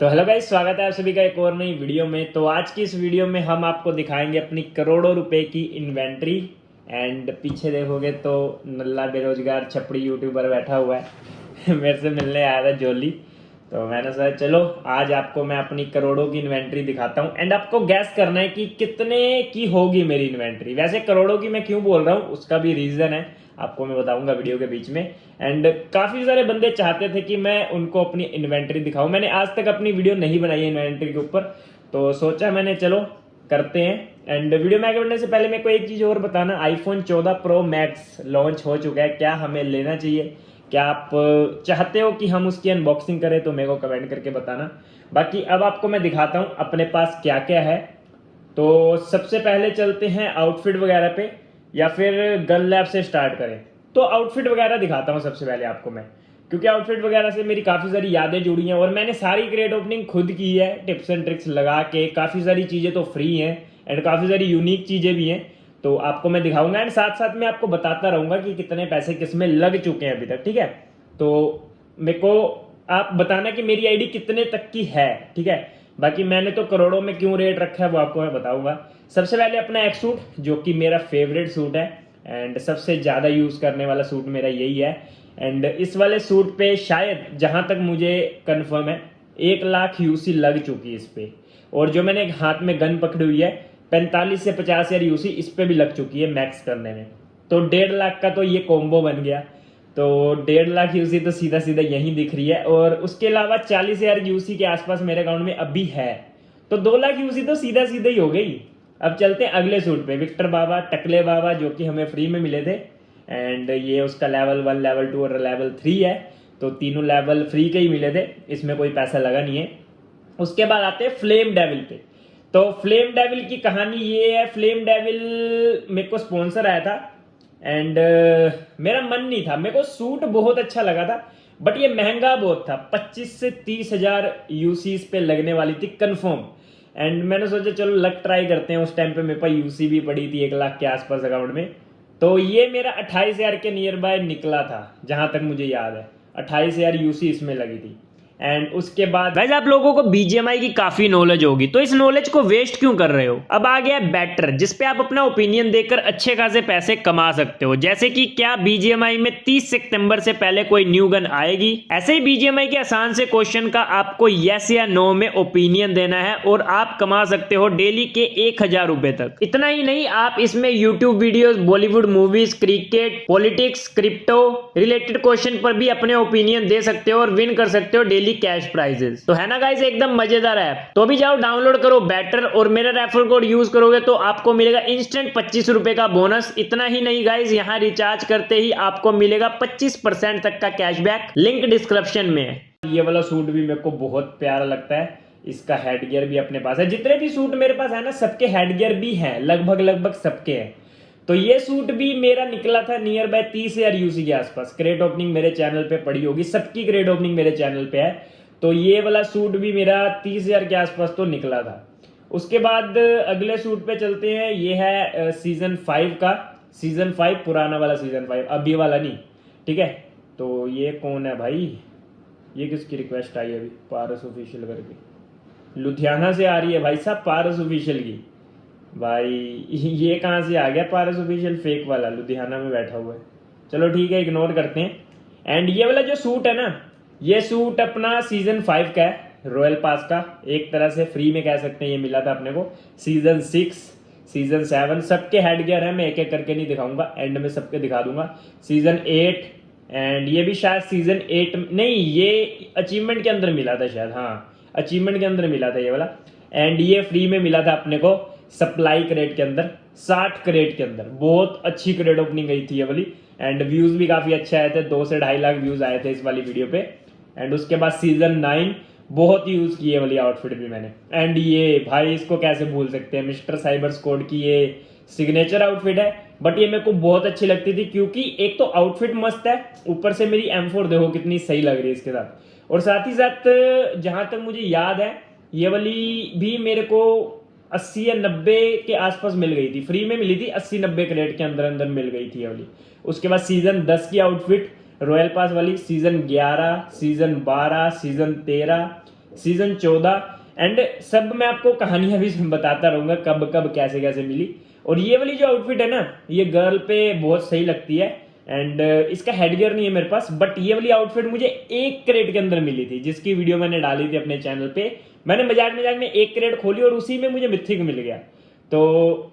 तो hello guys, स्वागत है आप सभी का एक और नई वीडियो में। तो आज की इस वीडियो में हम आपको दिखाएंगे अपनी करोड़ों रुपए की इन्वेंट्री। एंड पीछे देखोगे तो नल्ला बेरोजगार छपड़ी यूट्यूबर बैठा हुआ है मेरे से मिलने आया था जोली। तो मैंने सोचा चलो आज आपको मैं अपनी करोड़ों की इन्वेंट्री दिखाता हूँ एंड आपको गैस करना है कि कितने की होगी मेरी इन्वेंट्री। वैसे करोड़ों की मैं क्यों बोल रहा हूँ उसका भी रीज़न है, आपको मैं बताऊंगा वीडियो के बीच में। एंड काफ़ी सारे बंदे चाहते थे कि मैं उनको अपनी इन्वेंट्री दिखाऊं। मैंने आज तक अपनी वीडियो नहीं बनाई है इन्वेंट्री के ऊपर, तो सोचा मैंने चलो करते हैं। एंड वीडियो में आगे बढ़ने से पहले मेरे को एक चीज़ और बताना, आईफोन 14 प्रो मैक्स लॉन्च हो चुका है, क्या हमें लेना चाहिए? क्या आप चाहते हो कि हम उसकी अनबॉक्सिंग करें? तो मेरे को कमेंट करके बताना। बाकी अब आपको मैं दिखाता हूँ अपने पास क्या क्या है। तो सबसे पहले चलते हैं आउटफिट वगैरह पे, या फिर गन लैब से स्टार्ट करें? तो आउटफिट वगैरह दिखाता हूँ सबसे पहले आपको मैं, क्योंकि आउटफिट वगैरह से मेरी काफ़ी सारी यादें जुड़ी हैं और मैंने सारी क्रेट ओपनिंग खुद की है, टिप्स एंड ट्रिक्स लगा के। काफ़ी सारी चीज़ें तो फ्री हैं एंड काफ़ी सारी यूनिक चीज़ें भी हैं, तो आपको मैं दिखाऊंगा एंड साथ साथ में आपको बताता रहूंगा कि कितने पैसे किस में लग चुके हैं अभी तक। ठीक है, तो मेरे को आप बताना कि मेरी आईडी कितने तक की है, ठीक है? बाकी मैंने तो करोड़ों में क्यों रेट रखा है वो आपको मैं बताऊंगा। सबसे पहले अपना एक सूट, जो कि मेरा फेवरेट सूट है एंड सबसे ज़्यादा यूज़ करने वाला सूट मेरा यही है। एंड इस वाले सूट पे शायद जहाँ तक मुझे कंफर्म है 1 लाख यूसी लग चुकी है इस पे। और जो मैंने हाथ में गन पकड़ी हुई है 45 से 50 हजार यूसी इस पे भी लग चुकी है मैक्स करने में। तो 1.5 लाख का तो ये कॉम्बो बन गया। तो 1.5 लाख यूसी तो सीधा सीधा यहीं दिख रही है, और उसके अलावा 40 हजार यूसी के आसपास मेरे अकाउंट में अभी है। तो 2 लाख यूसी तो सीधा सीधा ही हो गई। अब चलते हैं अगले सूट पे, विक्टर बाबा टकले बाबा, जो कि हमें फ्री में मिले थे। एंड ये उसका लेवल 1 लेवल 2 और लेवल 3 है, तो तीनों लेवल फ्री के ही मिले थे, इसमें कोई पैसा लगा नहीं है। उसके बाद आते हैं फ्लेम डेविल पे। तो फ्लेम डेविल की कहानी ये है, फ्लेम डेविल मेरे को स्पॉन्सर आया था एंड मेरा मन नहीं था, मेरे को सूट बहुत अच्छा लगा था बट ये महंगा बहुत था, 25 से 30 हजार यूसी पे लगने वाली थी कंफर्म। एंड मैंने सोचा चलो लक ट्राई करते हैं। उस टाइम पे मेरे पास यूसी भी पड़ी थी 1 लाख के आसपास अकाउंट में। तो ये मेरा 28 हजार के नियर बाय निकला था, जहां तक मुझे याद है 28 हजार यूसी इसमें लगी थी। एंड उसके बाद गाइस आप लोगों को बीजीएमआई की काफी नॉलेज होगी, तो इस नॉलेज को वेस्ट क्यों कर रहे हो? अब आ गया बैटर, जिसपे आप अपना ओपिनियन देकर अच्छे खासे पैसे कमा सकते हो। जैसे कि क्या बीजीएमआई में 30 सितंबर से पहले कोई न्यू गन आएगी? ऐसे ही बीजीएमआई के आसान से क्वेश्चन का आपको यस या नो में ओपिनियन देना है और आप कमा सकते हो डेली के 1000 रुपए तक। इतना ही नहीं, आप इसमें YouTube videos, Bollywood movies, cricket, politics, crypto related question पर भी अपने ओपिनियन दे सकते हो और विन कर सकते हो डेली कैश प्राइजेस। तो है ना गाइस, एकदम मजेदार ऐप। तो अभी जाओ डाउनलोड करो बैटर और मेरा रेफरल कोड यूज करोगे तो आपको मिलेगा इंस्टेंट 25 रुपए का बोनस। इतना ही नहीं गाइस, यहाँ रिचार्ज करते ही आपको मिलेगा 25% तक का कैशबैक, लिंक डिस्क्रिप्शन में है। ये वाला सूट भी मेरे को बहुत प्यारा लगता है, इसका हेड गियर भी अपने पास है। जितने भी सूट मेरे पास है ना सबके हेड गियर भी हैं, लगभग लगभग सबके हैं। तो ये सूट भी मेरा निकला था नियर बाय 30 हजार यूसी के आसपास। क्रेट ओपनिंग मेरे चैनल पे पड़ी होगी, सबकी क्रेट ओपनिंग मेरे चैनल पे है। तो ये वाला सूट भी मेरा 30 हजार के आसपास तो निकला था। उसके बाद अगले सूट पे चलते हैं, ये है सीजन 5 का। सीजन 5 पुराना वाला सीजन 5, अभी वाला नहीं, ठीक है? तो ये कौन है भाई? ये किसकी रिक्वेस्ट आई अभी? पारस ऑफिशियल करके लुधियाना से आ रही है भाई साहब, पारस ऑफिशियल की। भाई ये कहाँ से आ गया पारस ऑफिशियल? फेक वाला लुधियाना में बैठा हुआ है। चलो ठीक है, इग्नोर करते हैं। एंड ये वाला जो सूट है ना, ये सूट अपना सीजन 5 का है, रॉयल पास का, एक तरह से फ्री में कह सकते हैं। ये मिला था अपने को सीजन 6, सीजन 7 सबके हेड गियर है। मैं एक एक करके नहीं दिखाऊंगा, एंड में सबके दिखा दूंगा। सीजन 8 एंड ये भी शायद सीजन 8 नहीं, ये अचीवमेंट के अंदर मिला था शायद, हाँ अचीवमेंट के अंदर मिला था ये वाला। एंड ये फ्री में मिला था अपने को सप्लाई क्रेट के अंदर, 60 क्रेट के अंदर। बहुत अच्छी क्रेट ओपनिंग गई थी ये वाली, एंड व्यूज भी काफी अच्छे आए थे, 2 से 2.5 लाख व्यूज आए थे इस वाली वीडियो पे। एंड उसके बाद सीजन 9 बहुत यूज की है वाली आउटफिट भी मैंने। एंड ये भाई इसको कैसे भूल सकते हैं, मिस्टर साइबर स्क्वाड की ये सिग्नेचर आउटफिट है। बट ये मेरे को बहुत अच्छी लगती थी, क्योंकि एक तो आउटफिट मस्त है, ऊपर से मेरी M4 देखो कितनी सही लग रही है इसके साथ। और साथ ही साथ जहां तक मुझे याद है ये वाली भी मेरे को 80 या 90 के आसपास मिल गई थी, फ्री में मिली थी, 80-90 क्रेट के अंदर अंदर मिल गई थी ये वाली। उसके बाद सीजन 10 की आउटफिट रॉयल पास वाली, season 11, season 12, season 13, season 14। And सब मैं आपको कहानियां भी बताता रहूंगा कब कब कैसे कैसे मिली। और ये वाली जो आउटफिट है ना, ये गर्ल पे बहुत सही लगती है। एंड इसका हेडगियर नहीं है मेरे पास, बट ये वाली आउटफिट मुझे 1 क्रेट के अंदर मिली थी, जिसकी वीडियो मैंने डाली थी अपने चैनल पे। मैंने मजाक मजाक में 1 क्रेट खोली और उसी में मुझे मिथिक मिल गया। तो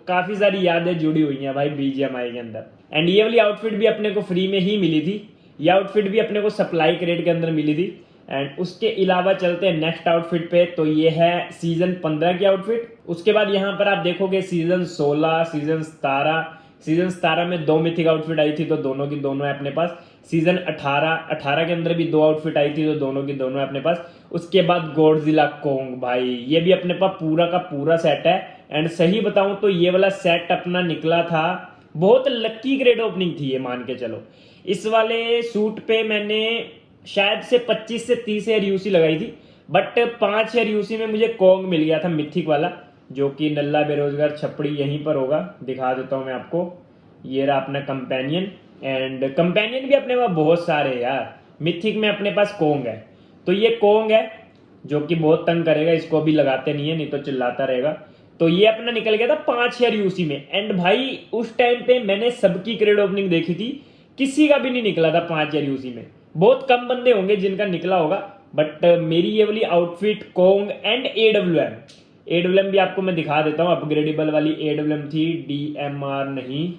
काफी सारी यादें जुड़ी हुई हैं भाई बीजीएमआई के अंदर। एंड ये वाली आउटफिट भी अपने को फ्री में ही मिली थी। ये आउटफिट भी अपने को सप्लाई क्रेट के अंदर मिली थी। एंड उसके अलावा चलते हैं नेक्स्ट आउटफिट पे। तो ये है सीजन 15 की आउटफिट। उसके बाद यहाँ पर आप देखोगे सीजन 16, सीजन 17। सीजन 17 में 2 मिथिक आउटफिट आई थी, तो दोनों की दोनों है अपने पास। सीजन 18 के अंदर भी 2 आउटफिट आई थी, तो दोनों की दोनों है अपने पास। उसके बाद गॉडजिला कोंग, भाई ये भी अपने पास पूरा का पूरा सेट है। एंड सही बताऊं तो ये वाला सेट अपना निकला था, बहुत लक्की ग्रेड ओपनिंग थी ये, मान के चलो। इस वाले सूट पे मैंने शायद से 25 से 30 एयर यूसी लगाई थी, बट 5 एयर यूसी में मुझे कोंग मिल गया था मिथिक वाला, जो कि नल्ला बेरोजगार छपड़ी यहीं पर होगा, दिखा देता हूं मैं आपको। ये रहा अपना कंपेनियन। एंड कंपेनियन भी अपने पास बहुत सारे यार। मिथिक में अपने पास कोंग है, तो ये कोंग है जो कि बहुत तंग करेगा, इसको अभी लगाते नहीं है, नहीं तो चिल्लाता रहेगा। तो ये अपना निकल गया था 5 एयर यूसी में। एंड भाई उस टाइम पे मैंने सबकी क्रेड ओपनिंग देखी थी, किसी का भी नहीं निकला था 5 एयर यूसी में। बहुत कम बंदे होंगे जिनका निकला होगा, बट मेरी ये वाली आउटफिट कोंग एंड एडब्ल्यूएम भी आपको मैं दिखा देता हूँ। अपग्रेडेबल वाली एडब्ल्यूएम थी, डीएमआर नहीं,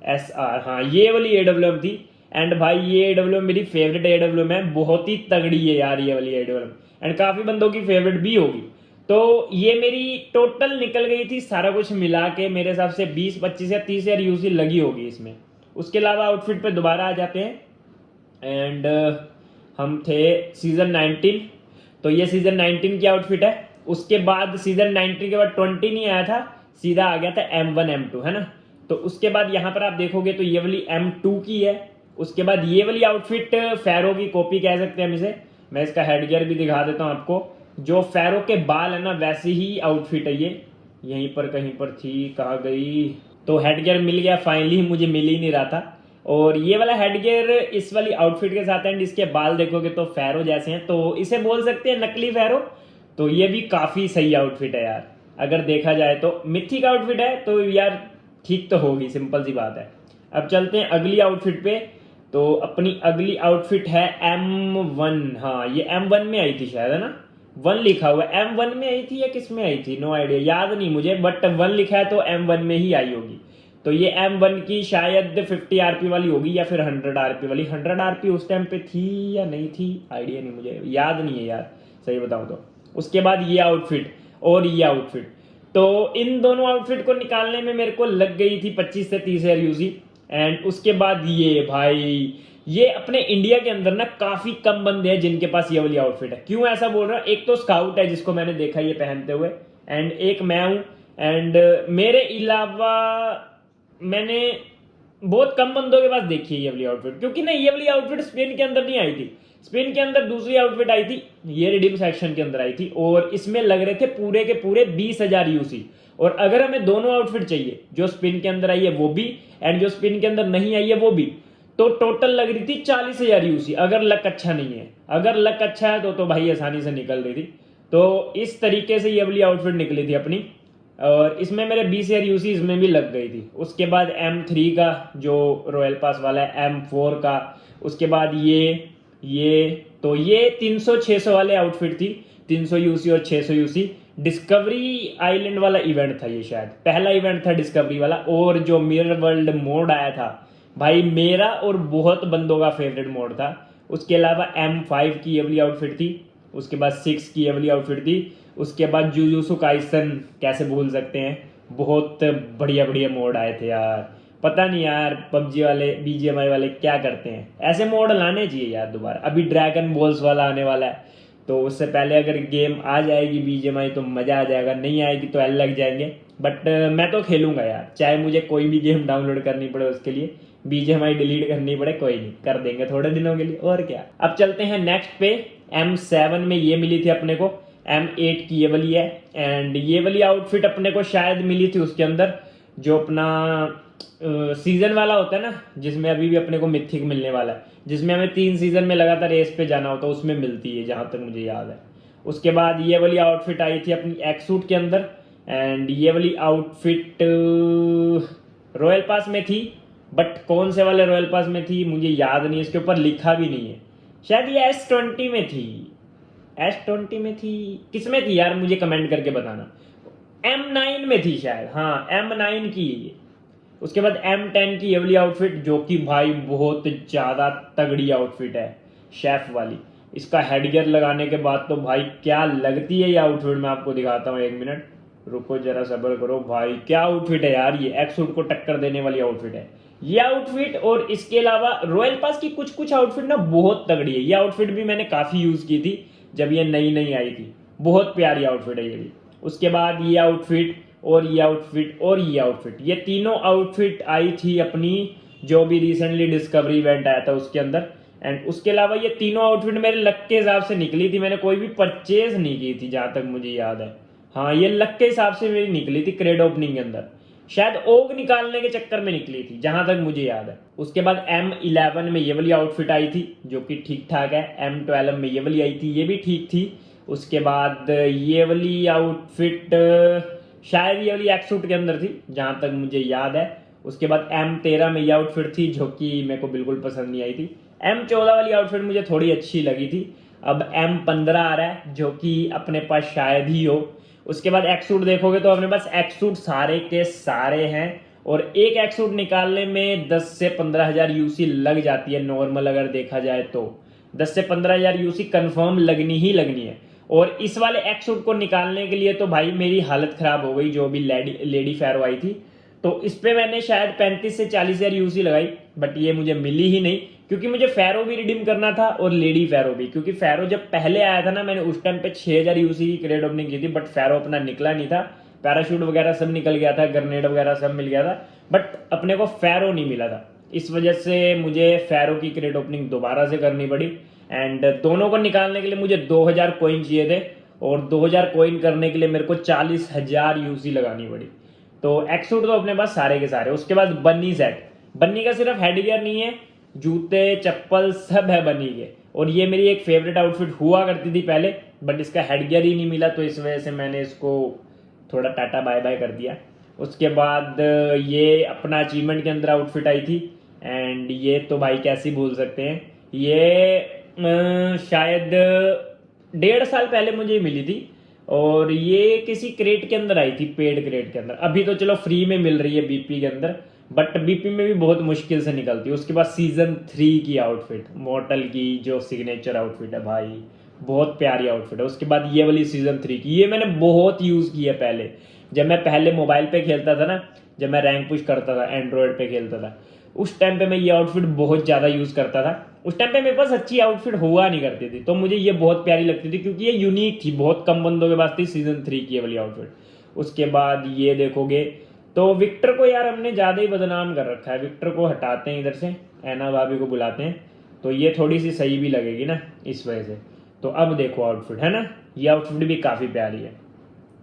एसआर, हाँ ये वाली एडब्ल्यूएम थी। एंड भाई ये एडब्ल्यूएम मेरी फेवरेट एडब्ल्यूएम है, बहुत ही तगड़ी है यार ये वाली एडब्ल्यूएम। एंड काफी बंदों की फेवरेट भी होगी। तो ये मेरी टोटल निकल गई थी सारा कुछ मिला के, मेरे हिसाब से 20, 25 या 30 यार यूसी लगी होगी इसमें। उसके अलावा आउटफिट पे दोबारा आ जाते हैं। एंड हम थे सीजन 19। तो ये सीजन 19 की आउटफिट है। उसके बाद सीजन 19 के बाद 20 नहीं आया था, सीधा आ गया था M1 M2, है ना। तो उसके बाद यहाँ पर आप देखोगे तो ये वाली M2 की है। उसके बाद ये वाली आउटफिट फैरो की कॉपी कह सकते हैं हम इसे। मैं इसका हेडगियर भी दिखा देता हूँ आपको। जो फैरो के बाल है ना, वैसी ही आउटफिट है ये। यहीं पर कहीं पर थी, कहाँ गई। तो हेडगियर मिल गया फाइनली, मुझे मिल ही नहीं रहा था। और ये वाला हेडगियर इस वाली आउटफिट के साथ है। एंड इसके बाल देखोगे तो फैरो जैसे हैं, तो इसे बोल सकते हैं नकली फैरो। तो ये भी काफी सही आउटफिट है यार, अगर देखा जाए तो। मिथिक आउटफिट है तो यार ठीक तो होगी, सिंपल सी बात है। अब चलते हैं अगली आउटफिट पे। तो अपनी अगली आउटफिट है M1। हाँ ये M1 में आई थी शायद, है ना। 1 लिखा हुआ है, M1 में आई थी या किस में आई थी, नो आइडिया, याद नहीं मुझे, बट 1 लिखा है तो M1 में ही आई होगी। तो ये M1 की शायद 50 आरपी वाली होगी या फिर 100 आरपी वाली। 100 आरपी उस टाइम पे थी या नहीं थी, आइडिया नहीं, मुझे याद नहीं है यार, सही बताऊं तो। उसके बाद ये आउटफिट और ये आउटफिट, तो इन दोनों आउटफिट को निकालने में मेरे को लग गई थी 25 से 30 एयर यूजी। एंड उसके बाद ये भाई, ये अपने इंडिया के अंदर ना काफी कम बंदे हैं जिनके पास ये वाली आउटफिट है। क्यों ऐसा बोल रहा हूँ, एक तो स्काउट है जिसको मैंने देखा ये पहनते हुए, एंड एक मैं हूं। एंड मेरे अलावा मैंने बहुत कम बंदों के पास देखी है ये वाली आउटफिट, क्योंकि ना ये वाली आउटफिट स्पिन के अंदर नहीं आई थी। स्पिन के अंदर दूसरी आउटफिट आई थी, ये रिडीम सेक्शन के अंदर आई थी, और इसमें लग रहे थे पूरे के पूरे 20,000 यूसी। और अगर हमें दोनों आउटफिट चाहिए, जो स्पिन के अंदर आई है वो भी, एंड जो स्पिन के अंदर नहीं आई है वो भी, तो टोटल लग रही थी 40,000 यूसी, अगर लक अच्छा नहीं है। अगर लक अच्छा है तो भाई आसानी से निकल रही थी। तो इस तरीके से ये वाली आउटफिट निकली थी अपनी। और इसमें मेरे 20 एयर यूसी इसमें भी लग गई थी। उसके बाद M3 का जो रॉयल पास वाला है, M4 का, उसके बाद ये तो ये 300-600 वाले आउटफिट थी, 300 यूसी और 600 यूसी। डिस्कवरी आइलैंड वाला इवेंट था ये, शायद पहला इवेंट था डिस्कवरी वाला। और जो मिरर वर्ल्ड मोड आया था भाई, मेरा और बहुत बंदों का फेवरेट मोड था। उसके अलावा M5 की ये वाली आउटफिट थी। उसके बाद 6 की ये वाली आउटफिट थी। उसके बाद जुजुत्सु काइसन, कैसे भूल सकते हैं, बहुत बढ़िया बढ़िया मोड आए थे यार। पता नहीं यार पबजी वाले, बीजीएमआई वाले क्या करते हैं, ऐसे मोड लाने चाहिए यार दोबारा। अभी ड्रैगन बॉल्स वाला आने वाला है, तो उससे पहले अगर गेम आ जाएगी बीजीएमआई तो मज़ा आ जाएगा, नहीं आएगी तो एल लग जाएंगे। बट मैं तो खेलूंगा यार, चाहे मुझे कोई भी गेम डाउनलोड करनी पड़े उसके लिए, बीजीएमआई डिलीट करनी पड़े, कोई नहीं, कर देंगे थोड़े दिनों के लिए, और क्या। अब चलते हैं नेक्स्ट पे। M7 में ये मिली थी अपने को, M8 की ये वाली है। एंड ये वाली आउटफिट अपने को शायद मिली थी उसके अंदर, जो अपना सीजन वाला होता है ना, जिसमें अभी भी अपने को मिथिक मिलने वाला है, जिसमें हमें 3 सीजन में लगातार रेस पे जाना होता है, उसमें मिलती है जहां तक मुझे याद है। उसके बाद ये वाली आउटफिट आई थी अपनी एक्स सूट के अंदर, एंड ये वाली आउटफिट रॉयल पास में थी, बट कौन से वाले रॉयल पास में थी मुझे याद नहीं, इसके ऊपर लिखा भी नहीं है। शायद ये S20 में थी, S20 में थी, किस में थी यार मुझे कमेंट करके बताना। M9 में थी शायद, हाँ M9 की। उसके बाद M10 की ये वाली आउटफिट, जो कि भाई बहुत ज़्यादा तगड़ी आउटफिट है, शेफ वाली। इसका हेडगियर लगाने के बाद तो भाई क्या लगती है ये आउटफिट, मैं आपको दिखाता हूँ, 1 मिनट रुको जरा, सब्र करो भाई। क्या आउटफिट है यार, ये एक्स सूट को टक्कर देने वाली आउटफिट है ये आउटफिट। और इसके अलावा रॉयल पास की कुछ कुछ आउटफिट ना बहुत तगड़ी है। ये आउटफिट भी मैंने काफ़ी यूज़ की थी जब ये नई नई आई थी, बहुत प्यारी आउटफिट है ये भी। उसके बाद ये आउटफिट और ये आउटफिट और ये आउटफिट, ये तीनों आउटफिट आई थी अपनी जो भी रिसेंटली डिस्कवरी इवेंट आया था उसके अंदर। एंड उसके अलावा ये तीनों आउटफिट मेरे लक के हिसाब से निकली थी, मैंने कोई भी परचेज नहीं की थी जहाँ तक मुझे याद है। हाँ ये लक के हिसाब से मेरी निकली थी क्रेड ओपनिंग के अंदर, शायद ओग निकालने के चक्कर में निकली थी जहां तक मुझे याद है। उसके बाद M11 में ये वाली आउटफिट आई थी जो कि ठीक ठाक है। M12 में ये वाली आई थी, ये भी ठीक थी। उसके बाद ये वाली आउटफिट शायद ये वाली एक्स सूट के अंदर थी जहां तक मुझे याद है। उसके बाद M13 में ये आउटफिट थी जो कि मेरे को बिल्कुल पसंद नहीं आई थी। M14 वाली आउटफिट मुझे थोड़ी अच्छी लगी थी। अब M15 आ रहा है जो कि अपने पास शायद ही हो। उसके बाद एक्स सूट देखोगे तो अपने पास एक्स सूट सारे के सारे हैं, और एक एक्स सूट निकालने में 10 से 15 हज़ार यूसी लग जाती है नॉर्मल, अगर देखा जाए तो 10 से 15 हज़ार यूसी कन्फर्म लगनी ही लगनी है। और इस वाले एक्स सूट को निकालने के लिए तो भाई मेरी हालत ख़राब हो गई, जो भी लेडी फैरो आई थी। तो इस पे मैंने शायद 35 से 40 हज़ार यूसी लगाई, बट ये मुझे मिली ही नहीं, क्योंकि मुझे फैरो भी रिडीम करना था और लेडी फैरो भी। क्योंकि फैरो जब पहले आया था ना, मैंने उस टाइम पे 6000 यूसी की क्रेड ओपनिंग की थी, बट फैरो अपना निकला नहीं था। पैराशूट वगैरह सब निकल गया था, ग्रेनेड वगैरह सब मिल गया था, बट अपने को फैरो नहीं मिला था। इस वजह से मुझे फैरो की क्रेड ओपनिंग दोबारा से करनी पड़ी। एंड दोनों को निकालने के लिए मुझे 2000 कोइन चाहिए थे, और 2000 कोइन करने के लिए मेरे को 40,000 यूसी लगानी पड़ी। तो एक्स सूट तो अपने पास सारे के सारे। उसके बाद बन्नी सेट, बन्नी का सिर्फ हेडगियर नहीं है, जूते चप्पल सब है बन्नी के। और ये मेरी एक फेवरेट आउटफिट हुआ करती थी पहले, बट इसका हेडगियर ही नहीं मिला, तो इस वजह से मैंने इसको थोड़ा टाटा बाय बाय कर दिया। उसके बाद ये अपना अचीवमेंट के अंदर आउटफिट आई थी, एंड ये तो भाई कैसे भूल सकते हैं, ये शायद 1.5 साल पहले मुझे मिली थी। और ये किसी क्रेट के अंदर आई थी, पेड क्रेट के अंदर। अभी तो चलो फ्री में मिल रही है बीपी के अंदर, बट बीपी में भी बहुत मुश्किल से निकलती है। उसके बाद सीजन 3 की आउटफिट, मॉर्टल की जो सिग्नेचर आउटफिट है भाई, बहुत प्यारी आउटफिट है। उसके बाद ये वाली सीजन 3 की, ये मैंने बहुत यूज़ की है पहले, जब मैं पहले मोबाइल पे खेलता था ना, जब मैं रैंक पुश करता था, एंड्रॉयड पे खेलता था, उस टाइम पे मैं ये आउटफिट बहुत ज़्यादा यूज़ करता था। उस टाइम पे मेरे पास अच्छी आउटफिट हुआ नहीं करती थी, तो मुझे ये बहुत प्यारी लगती थी, क्योंकि ये यूनिक थी, बहुत कम बंदों के पास थी सीजन 3 की ये वाली आउटफिट। उसके बाद ये देखोगे तो विक्टर को यार हमने ज़्यादा ही बदनाम कर रखा है, विक्टर को हटाते हैं इधर से, ऐना भाभी को बुलाते हैं, तो ये थोड़ी सी सही भी लगेगी ना इस वजह से। तो अब देखो आउटफिट है ना, ये आउटफिट भी काफ़ी प्यारी है।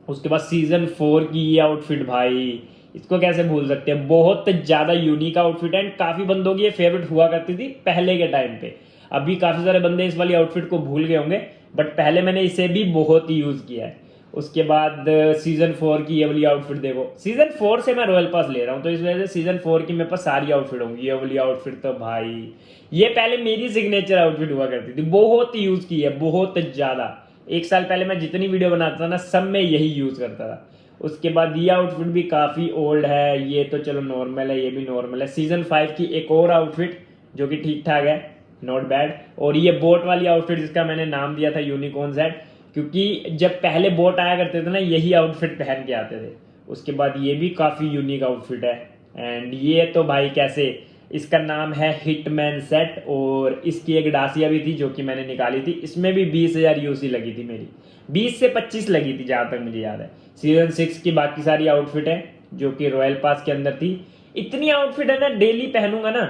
उसके बाद सीजन 4 की ये आउटफिट भाई, इसको कैसे भूल सकते हैं, बहुत ज़्यादा यूनिक आउटफिट है, एंड काफ़ी बंदों की ये फेवरेट हुआ करती थी पहले के टाइम पे। अभी काफ़ी सारे बंदे इस वाली आउटफिट को भूल गए होंगे, बट पहले मैंने इसे भी बहुत ही यूज़ किया है। उसके बाद सीजन 4 की ये वाली आउटफिट देखो, सीजन 4 से मैं रॉयल पास ले रहा हूँ, तो इस वजह से सीजन 4 की मेरे पास सारी आउटफिट होंगी। ये वाली आउटफिट तो भाई, ये पहले मेरी सिग्नेचर आउटफिट हुआ करती थी, बहुत यूज़ की है, बहुत ज़्यादा। 1 साल पहले मैं जितनी वीडियो बनाता था ना, सब में यही यूज़ करता था। उसके बाद ये आउटफिट भी काफ़ी ओल्ड है, ये तो चलो नॉर्मल है, ये भी नॉर्मल है। सीजन 5 की एक और आउटफिट जो कि ठीक ठाक है, नॉट बैड। और ये बोट वाली आउटफिट जिसका मैंने नाम दिया था यूनिकॉर्न जेड, क्योंकि जब पहले बोट आया करते थे ना, यही आउटफिट पहन के आते थे। उसके बाद ये भी काफ़ी यूनिक आउटफिट है। एंड ये तो भाई कैसे, इसका नाम है हिटमैन सेट, और इसकी एक डासिया भी थी जो कि मैंने निकाली थी, इसमें भी 20,000 यूसी लगी थी मेरी, 20 से 25 लगी थी जहाँ तक मुझे याद है। सीजन 6 की बाकी सारी आउटफिट है जो कि रॉयल पास के अंदर थी। इतनी आउटफिट है ना, डेली पहनूंगा ना,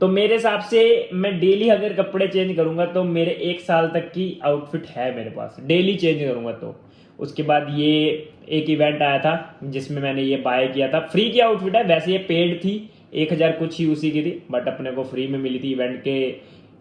तो मेरे हिसाब से मैं डेली अगर कपड़े चेंज करूंगा तो मेरे 1 साल तक की आउटफिट है मेरे पास, डेली चेंज करूंगा तो। उसके बाद ये एक इवेंट आया था जिसमें मैंने ये बाय किया था, फ्री की आउटफिट है, वैसे ये पेड थी, 1000 कुछ ही उसी की थी, बट अपने को फ्री में मिली थी इवेंट के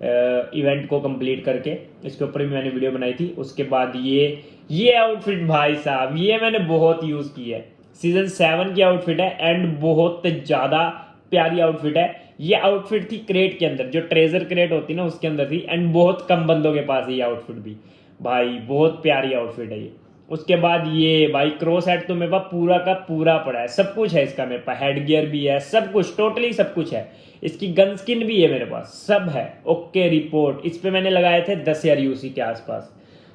इवेंट को कंप्लीट करके, इसके ऊपर भी मैंने वीडियो बनाई थी। उसके बाद ये आउटफिट भाई साहब, ये मैंने बहुत यूज़ की है, सीजन 7 की आउटफिट है एंड बहुत ज़्यादा प्यारी आउटफिट है। ये आउटफिट थी क्रेट के अंदर, जो ट्रेजर क्रेट होती ना उसके अंदर थी, एंड बहुत कम बंदों के पास है ये आउटफिट भी भाई, बहुत प्यारी आउटफिट है ये। उसके बाद ये भाई क्रॉस हेड तो मेरे पास पूरा का पूरा पड़ा है, सब कुछ है इसका मेरे पास, हेड गियर भी है, सब कुछ टोटली सब कुछ है। इसकी गन स्किन भी है मेरे पास, सब है ओके रिपोर्ट। इस पे मैंने लगाए थे 10,000 यूसी के आसपास।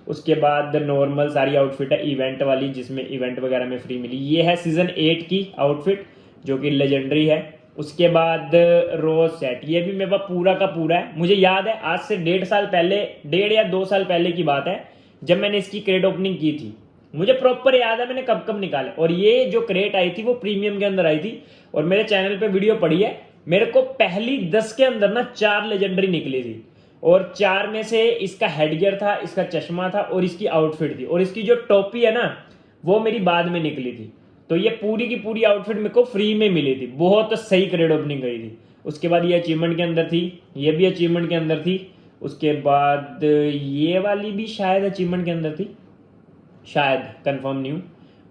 उसके बाद नॉर्मल सारी आउटफिट है, इवेंट वाली जिसमें इवेंट वगैरह में फ्री मिली, ये है सीजन 8 की आउटफिट जो कि लेजेंडरी है। उसके बाद रोज सेट, ये भी मेरे पास पूरा का पूरा है। मुझे याद है आज से 1.5 साल पहले, 1.5 या 2 साल पहले की बात है, जब मैंने इसकी क्रेट ओपनिंग की थी, मुझे प्रॉपर याद है मैंने कब कब निकाले। और ये जो क्रेट आई थी वो प्रीमियम के अंदर आई थी, और मेरे चैनल पे वीडियो पड़ी है, मेरे को पहली 10 के अंदर ना 4 लेजेंडरी निकली थी, और 4 में से इसका हेडगियर था, इसका चश्मा था, और इसकी आउटफिट थी, और इसकी जो टोपी है ना वो मेरी बाद में निकली थी। तो ये पूरी की पूरी आउटफिट मेरे को फ्री में मिली थी, बहुत सही क्रेड ओपनिंग गई थी। उसके बाद ये अचीवमेंट के अंदर थी, ये भी अचीवमेंट के अंदर थी। उसके बाद ये वाली भी शायद अचीवमेंट के अंदर थी, शायद कंफर्म नहीं हूँ,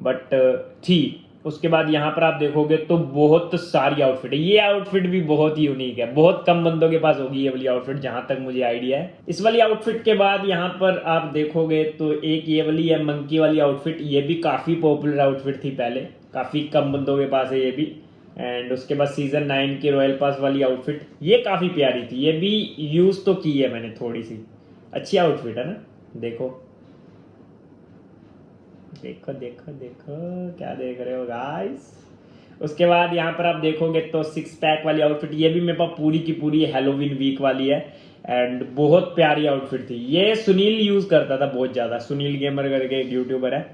बट थी। उसके बाद यहाँ पर आप देखोगे तो बहुत सारी आउटफिट है। ये आउटफिट भी बहुत ही यूनिक है, बहुत कम बंदों के पास होगी ये वाली आउटफिट, जहां तक मुझे आइडिया है। इस वाली आउटफिट के बाद यहाँ पर आप देखोगे तो एक ये वाली है मंकी वाली आउटफिट, ये भी काफ़ी पॉपुलर आउटफिट थी पहले, काफ़ी कम बंदों के पास है ये भी। एंड उसके बाद सीजन 9 की रॉयल पास वाली आउटफिट, ये काफ़ी प्यारी थी, ये भी यूज़ तो की है मैंने थोड़ी सी, अच्छी आउटफिट है ना। देखो देखो देखो देखो क्या देख रहे हो गाइस। उसके बाद यहाँ पर आप देखोगे तो 6 पैक वाली आउटफिट, ये भी मेरे पास पूरी की पूरी हैलोवीन वीक वाली है, एंड बहुत प्यारी आउटफिट थी। ये सुनील यूज करता था बहुत ज्यादा, सुनील गेमर करके एक यूट्यूबर है,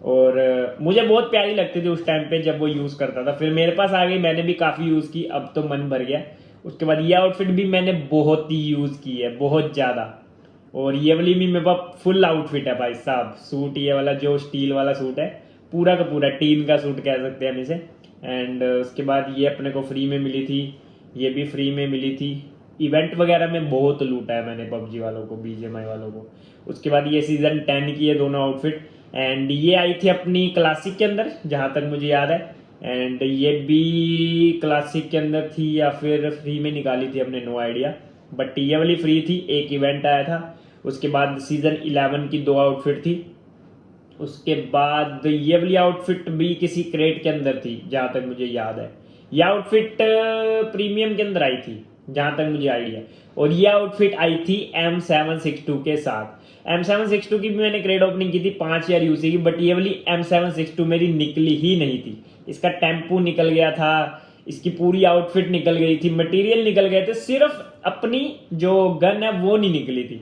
और मुझे बहुत प्यारी लगती थी उस टाइम पे जब वो यूज करता था। फिर मेरे पास आ गई, मैंने भी काफी यूज की, अब तो मन भर गया। उसके बाद ये आउटफिट भी मैंने बहुत ही यूज की है, बहुत ज्यादा। और ये वाली भी मेरे पास फुल आउटफिट है भाई साहब, सूट ये वाला जो स्टील वाला सूट है, पूरा का पूरा टीन का सूट कह सकते हैं हम इसे। एंड उसके बाद ये अपने को फ्री में मिली थी, ये भी फ्री में मिली थी। इवेंट वगैरह में बहुत लूटा है मैंने पबजी वालों को, बीजेएमआई वालों को। उसके बाद ये सीजन 10 की है दोनों आउटफिट, एंड ये आई थी अपनी क्लासिक के अंदर जहाँ तक मुझे याद है, एंड ये भी क्लासिक के अंदर थी या फिर फ्री में निकाली थी अपने, नो आइडिया, बट ये वाली फ्री थी, एक इवेंट आया था। उसके बाद सीजन 11 की 2 आउटफिट थी। उसके बाद ये वाली आउटफिट भी किसी क्रेट के अंदर थी जहां तक मुझे याद है, ये आउटफिट प्रीमियम के अंदर आई थी जहां तक मुझे आइडिया है। और ये आउटफिट आई थी M762 के साथ। M762 की भी मैंने क्रेट ओपनिंग की थी 5000 यूसी की, बट ये वाली M762 मेरी निकली ही नहीं थी। इसका टेम्पो निकल गया था, इसकी पूरी आउटफिट निकल गई थी, मटेरियल निकल गए थे, सिर्फ अपनी जो गन है वो नहीं निकली थी।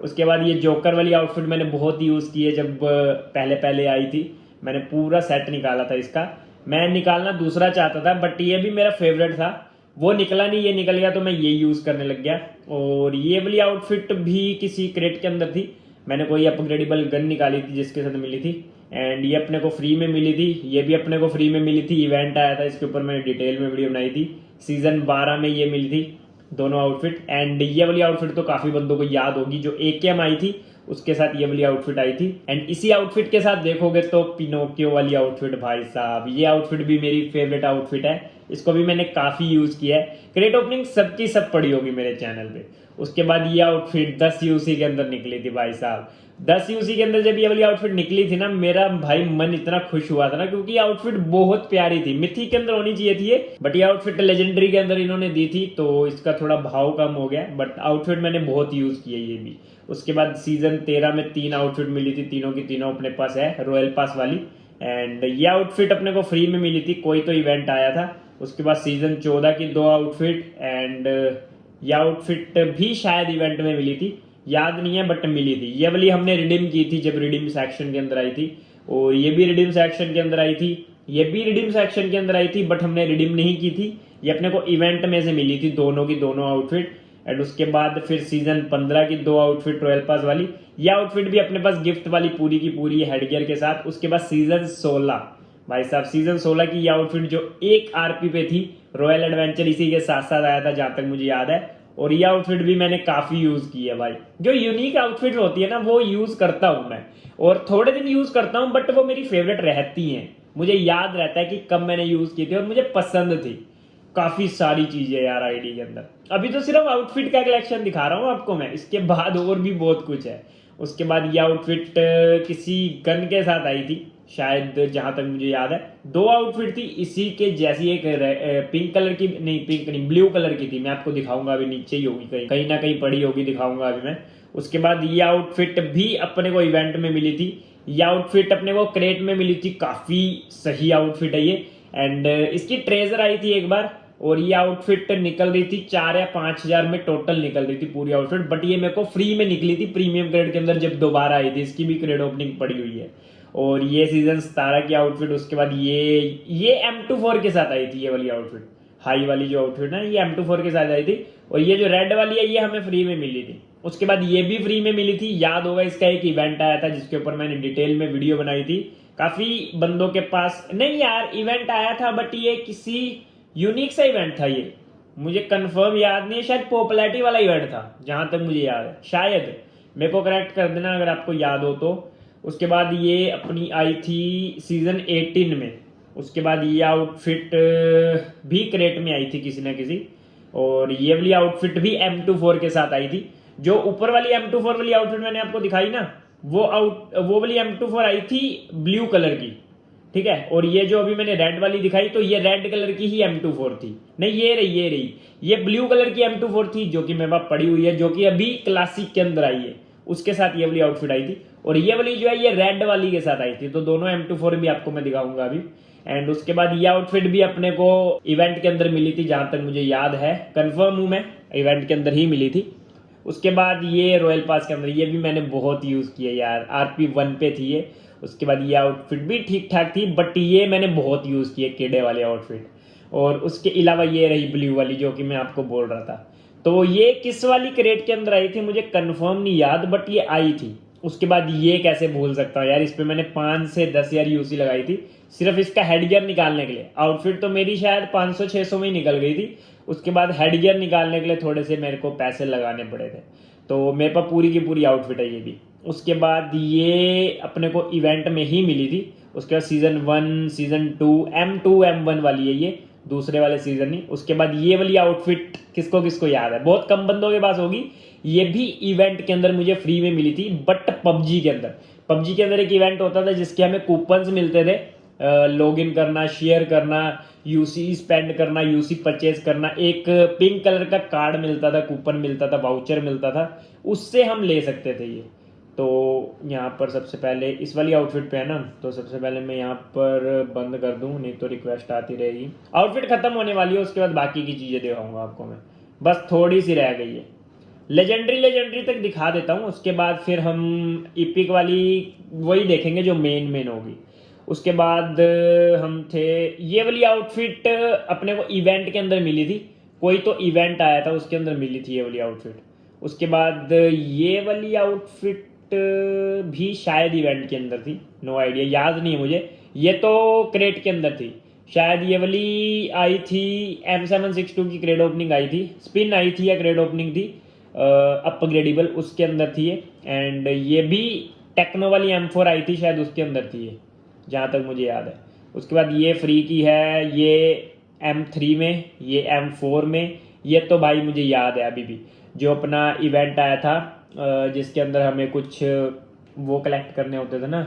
उसके बाद ये जोकर वाली आउटफिट मैंने बहुत यूज़ की है, जब पहले पहले आई थी मैंने पूरा सेट निकाला था इसका। मैं निकालना दूसरा चाहता था बट ये भी मेरा फेवरेट था, वो निकला नहीं, ये निकल गया तो मैं ये यूज़ करने लग गया। और ये वाली आउटफिट भी किसी क्रेट के अंदर थी, मैंने कोई अपग्रेडेबल गन निकाली थी जिसके साथ मिली थी, एंड ये अपने को फ्री में मिली थी, ये भी अपने को फ्री में मिली थी। इवेंट आया था इसके ऊपर, मैंने डिटेल में वीडियो बनाई थी। सीजन 12 में ये मिली थी दोनों आउटफिट। एंड ये वाली आउटफिट तो काफी बंदों को याद होगी, जो AKM आई थी उसके साथ ये वाली आउटफिट आई थी। एंड इसी आउटफिट के साथ देखोगे तो पिनोकियो वाली आउटफिट, भाई साहब ये आउटफिट भी मेरी फेवरेट आउटफिट है, इसको भी मैंने काफी यूज किया है। क्रेट ओपनिंग सबकी सब पड़ी होगी मेरे चैनल पे। उसके बाद ये आउटफिट 10 यूसी के अंदर निकली थी भाई साहब। 10 यूसी के अंदर जब ये वाली आउटफिट निकली थी ना, मेरा भाई मन इतना खुश हुआ था ना, क्योंकि ये आउटफिट बहुत प्यारी थी। मिथी के अंदर होनी चाहिए थी ये, बट ये आउटफिट लेजेंडरी के अंदर इन्होंने दी थी तो इसका थोड़ा भाव कम हो गया, बट आउटफिट मैंने बहुत यूज की है ये भी। उसके बाद सीजन 13 में 3 आउटफिट मिली थी, तीनों की तीनों अपने पास है, रॉयल पास वाली। एंड ये आउटफिट अपने को फ्री में मिली थी, कोई तो इवेंट आया था। उसके बाद सीजन 14 की 2 आउटफिट, एंड ये आउटफिट भी शायद इवेंट में मिली थी, याद नहीं है बट मिली थी। ये वाली हमने रिडीम की थी जब रिडीम सेक्शन के अंदर आई थी, और ये भी रिडीम सेक्शन के अंदर आई थी, ये भी रिडीम सेक्शन के अंदर आई थी, बट हमने रिडीम नहीं की थी, ये अपने को इवेंट में से मिली थी दोनों की दोनों आउटफिट। एंड उसके बाद फिर सीजन 15 की 2 आउटफिट रॉयल पास वाली, ये आउटफिट भी अपने पास गिफ्ट वाली पूरी की पूरी हेडगियर के साथ। उसके बाद सीजन 16, भाई साहब सीजन 16 की ये आउटफिट जो 1 RP पे थी, रॉयल एडवेंचर इसी के साथ साथ आया था जहां तक मुझे याद है। और ये आउटफिट भी मैंने काफी यूज की है भाई। जो यूनिक आउटफिट होती है ना वो यूज करता हूं मैं, और थोड़े दिन यूज करता हूं, बट वो मेरी फेवरेट रहती हैं। मुझे याद रहता है कि कब मैंने यूज की थी और मुझे पसंद थी। काफी सारी चीजें यार आईडी के अंदर। अभी तो सिर्फ आउटफिट का कलेक्शन दिखा रहा हूँ आपको मैं, इसके बाद और भी बहुत कुछ है। उसके बाद ये आउटफिट किसी गन के साथ आई थी शायद, जहां तक मुझे याद है। दो आउटफिट थी इसी के जैसी, एक पिंक कलर की, नहीं पिंक नहीं, ब्लू कलर की थी। मैं आपको दिखाऊंगा, अभी नीचे ही होगी, कहीं कहीं ना कहीं पड़ी होगी, दिखाऊंगा अभी मैं। उसके बाद ये आउटफिट भी अपने को इवेंट में मिली थी। ये आउटफिट अपने को क्रेट में मिली थी, काफी सही आउटफिट है ये। एंड इसकी ट्रेजर आई थी एक बार, और ये आउटफिट निकल रही थी 4 या 5 हजार में टोटल निकल रही थी पूरी आउटफिट। बट ये मेरे को फ्री में निकली थी प्रीमियम ग्रेड के अंदर जब दोबारा आई थी। इसकी भी ग्रेड ओपनिंग पड़ी हुई है। और ये सीजन 17 की आउटफिट। उसके बाद ये M24 के साथ आई थी, ये वाली आउटफिट, हाई वाली जो आउटफिट है ये M24 के साथ आई थी। और ये जो रेड वाली है ये हमें फ्री में मिली थी। उसके बाद ये भी फ्री में मिली थी। याद होगा इसका एक इवेंट आया था जिसके ऊपर मैंने डिटेल में वीडियो बनाई थी। काफी बंदों के पास, नहीं यार इवेंट आया था, बट ये किसी यूनिक सा इवेंट था ये, मुझे कंफर्म याद नहीं है। शायद पॉपुलैरिटी वाला इवेंट था जहां तक मुझे याद है, शायद। मेरे को करेक्ट कर देना अगर आपको याद हो तो। उसके बाद ये अपनी आई थी सीजन 18 में। उसके बाद ये आउटफिट भी क्रेट में आई थी किसी ना किसी। और ये वाली आउटफिट भी M24 के साथ आई थी। जो ऊपर वाली M24 वाली आउटफिट मैंने आपको दिखाई ना, वो वाली M24 आई थी ब्लू कलर की, ठीक है। और ये जो अभी मैंने रेड वाली दिखाई, तो ये रेड कलर की ही M24 थी। नहीं, ये रही ये ब्लू कलर की M24 थी, जो कि मेरे पास पड़ी हुई है, जो कि अभी क्लासिक के अंदर आई है। उसके साथ ये वाली आउटफिट आई थी। और ये वाली जो है ये रेड वाली के साथ आई थी। तो दोनों M24 भी आपको मैं दिखाऊंगा अभी। एंड उसके बाद ये आउटफिट भी अपने को इवेंट के अंदर मिली थी, जहां तक मुझे याद है, कंफर्म हूं मैं, इवेंट के अंदर ही मिली थी। उसके बाद ये रॉयल पास के अंदर, ये भी मैंने बहुत यूज किया यार, RP1 पे थी ये। उसके बाद ये आउटफिट भी ठीक ठाक थी, बट ये मैंने बहुत यूज किए केडे वाले आउटफिट। और उसके अलावा ये रही ब्लू वाली जो कि मैं आपको बोल रहा था। तो ये किस वाली क्रेट के अंदर आई थी मुझे कंफर्म नहीं याद, बट ये आई थी। उसके बाद ये कैसे भूल सकता हूँ यार, इस पे मैंने 5 से 10 हजार यूसी लगाई थी सिर्फ इसका हेड गियर निकालने के लिए। आउटफिट तो मेरी शायद 500-600 में ही निकल गई थी। उसके बाद हेड गियर निकालने के लिए थोड़े से मेरे को पैसे लगाने पड़े थे। तो मेरे पास पूरी की पूरी आउटफिट है ये भी। उसके बाद ये अपने को इवेंट में ही मिली थी। उसके बाद सीजन 1, सीजन 2, M2, M1 वाली है ये, दूसरे वाले सीजन नहीं। उसके बाद ये वाली आउटफिट किसको किसको याद है, बहुत कम बंदों के पास होगी। ये भी इवेंट के अंदर मुझे फ्री में मिली थी, बट पबजी के अंदर एक इवेंट होता था जिसके हमें कूपन्स मिलते थे, लॉगिन करना, शेयर करना, यूसी स्पेंड करना, यूसी परचेज करना। एक पिंक कलर का कार्ड मिलता था, कूपन मिलता था, वाउचर मिलता था, उससे हम ले सकते थे ये। तो यहाँ पर सबसे पहले इस वाली आउटफिट पे है ना, तो सबसे पहले मैं यहाँ पर बंद कर दूं, नहीं तो रिक्वेस्ट आती रहेगी। आउटफिट खत्म होने वाली है, उसके बाद बाकी की चीजें दिखाऊंगा आपको मैं, बस थोड़ी सी रह गई है। लेजेंडरी तक दिखा देता हूँ, उसके बाद फिर हम इपिक वाली वही देखेंगे जो मेन होगी। उसके बाद हम थे, ये वाली आउटफिट अपने को इवेंट के अंदर मिली थी, कोई तो इवेंट आया था उसके अंदर मिली थी ये वाली आउटफिट। उसके बाद ये वाली आउटफिट भी शायद इवेंट के अंदर थी, नो आइडिया, याद नहीं है मुझे। ये तो क्रेट के अंदर थी शायद। ये वाली आई थी M762 की क्रेड ओपनिंग आई थी, स्पिन आई थी या क्रेड ओपनिंग थी अपग्रेडेबल, उसके अंदर थी ये। एंड ये भी टेक्नो वाली M4 आई थी शायद, उसके अंदर थी ये, जहाँ तक मुझे याद है। उसके बाद ये फ्री की है, ये M3 में, ये M4 में। ये तो भाई मुझे याद है अभी भी, जो अपना इवेंट आया था जिसके अंदर हमें कुछ वो कलेक्ट करने होते थे ना,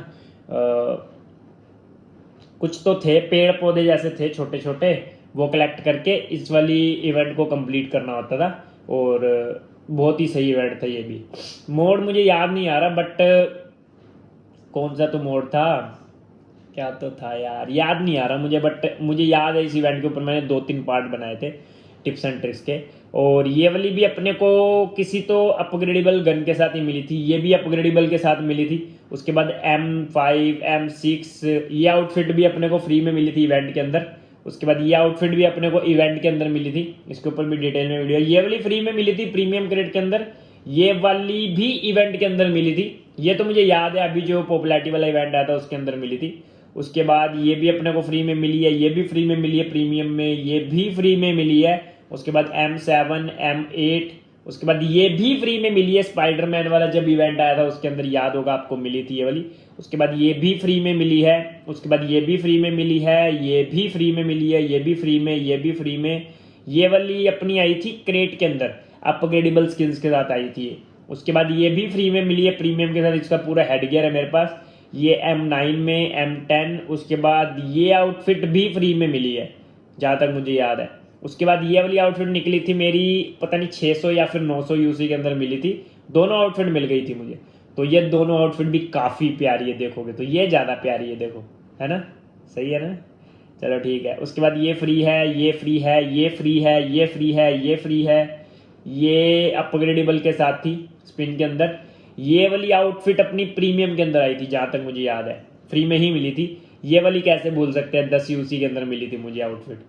कुछ तो थे पेड़ पौधे जैसे थे छोटे छोटे, वो कलेक्ट करके इस वाली इवेंट को कंप्लीट करना होता था। और बहुत ही सही इवेंट था ये भी। मोड मुझे याद नहीं आ रहा, बट कौन सा तो मोड था, क्या तो था यार, याद नहीं आ रहा मुझे। बट मुझे याद है इस इवेंट के ऊपर मैंने 2-3 पार्ट बनाए थे टिप्स एंड ट्रिक्स के। और ये वाली भी अपने को किसी तो अपग्रेडेबल गन के साथ ही मिली थी, ये भी अपग्रेडेबल के साथ मिली थी। उसके बाद M5, M6 ये आउटफिट भी अपने को फ्री में मिली थी इवेंट के अंदर। उसके बाद ये आउटफिट भी अपने को इवेंट के अंदर मिली थी, इसके ऊपर भी डिटेल में वीडियो। ये वाली फ्री में मिली थी प्रीमियम क्रेड के अंदर, ये वाली भी इवेंट के अंदर मिली थी। ये तो मुझे याद है अभी जो पॉपुलैरिटी वाला इवेंट आया था उसके अंदर मिली थी। उसके बाद ये भी अपने को फ्री में मिली है, ये भी फ्री में मिली है प्रीमियम में, ये भी फ्री में मिली है। उसके बाद M7, M8 उसके बाद ये भी फ्री में मिली है, स्पाइडरमैन वाला जब इवेंट आया था उसके अंदर याद होगा आपको मिली थी ये वाली। उसके बाद ये भी फ्री में मिली है, उसके बाद ये भी फ्री में मिली है, ये भी फ्री में मिली है, ये भी फ्री में, ये भी फ्री में। ये वाली अपनी आई थी क्रेट के अंदर, अपग्रेडेबल स्किन्स के साथ आई थी। उसके बाद ये भी फ्री में मिली है प्रीमियम के साथ, इसका पूरा हेडगियर है मेरे पास, ये M9 में M10। उसके बाद ये आउटफिट भी फ्री में मिली है जहाँ तक मुझे याद है। उसके बाद ये वाली आउटफिट निकली थी मेरी, पता नहीं 600 या फिर 900 यूसी के अंदर मिली थी, दोनों आउटफिट मिल गई थी मुझे। तो ये दोनों आउटफिट भी काफ़ी प्यारी है, देखोगे तो ये ज़्यादा प्यारी है, देखो है ना, सही है ना। चलो ठीक है। उसके बाद ये फ्री है, ये फ्री है, ये फ्री है, ये फ्री है, ये फ्री है, ये अपग्रेडेबल के साथ थी स्पिन के अंदर। ये वाली आउटफिट अपनी प्रीमियम के अंदर आई थी जहाँ तक मुझे याद है, फ्री में ही मिली थी। ये वाली कैसे भूल सकते हैं, 10 यूसी के अंदर मिली थी मुझे आउटफिट।